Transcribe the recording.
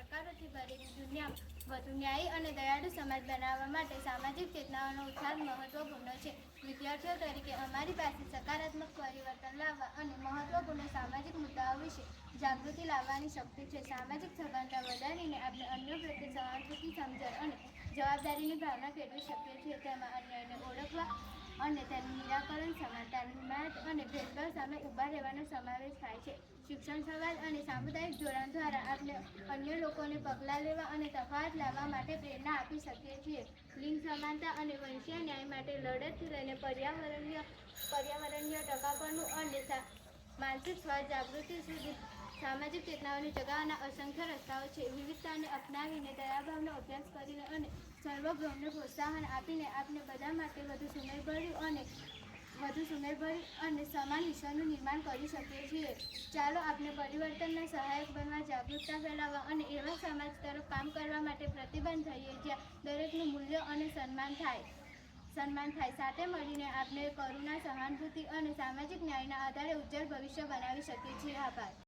પડકારોથી ભરેલી દુનિયામાં વધુ ન્યાયી અને દયાળુ સમાજ બનાવવા માટે સામાજિક ચેતનાઓનો ઉછાળ મહત્વપૂર્ણ છે. વિદ્યાર્થીઓ તરીકે અમારી પાસે સકારાત્મક પરિવર્તન લાવવા અને મહત્વપૂર્ણ સામાજિક મુદ્દાઓ વિશે જાગૃતિ લાવવાની શક્તિ છે. સામાજિક સભાનતા વધારીને આપણે અન્યો પ્રત્યે સહાનુભૂતિ, સમજણ અને જવાબદારીની ભાવના કેળવી શકીએ છીએ. તેમાં અન્યાયને ઓળખવા અને તેનું નિરાકરણ, સમાનતાની હિમાયત અને ભેદભાવ સામે ઊભા રહેવાનો સમાવેશ થાય છે. શિક્ષણ, સંવાદ અને સામુદાયિક જોડાણ દ્વારા આપણે અન્ય લોકોને પગલાં લેવા અને તફાવત લાવવા માટે પ્રેરણા આપી શકીએ છીએ. લિંગ સમાનતા અને વંશીય ન્યાય માટે લડતથી લઈને પર્યાવરણીય ટકાપણું અને માનસિક સ્વજાગૃતિ સુધી સામાજિક ચેતનાઓને જગાવવાના અસંખ્ય રસ્તાઓ છે. વિવિધતાને અપનાવીને, દયાભાવનો અભ્યાસ કરીને અને સર્વગ્રામને પ્રોત્સાહન આપીને આપણે બધા માટે વધુ સુમેળભર્યું અને સમાન વિશ્વનું નિર્માણ કરી શકીએ છીએ. ચાલો આપણે પરિવર્તનના સહાયક બનવા, જાગૃતતા ફેલાવવા અને એવા સમાજ તરફ કામ કરવા માટે પ્રતિબદ્ધ થઈએ જ્યાં દરેકનું મૂલ્ય અને સન્માન થાય. સાથે મળીને આપણે કરુણા, સહાનુભૂતિ અને સામાજિક ન્યાયના આધારે ઉજ્જવળ ભવિષ્ય બનાવી શકીએ છીએ. આભાર.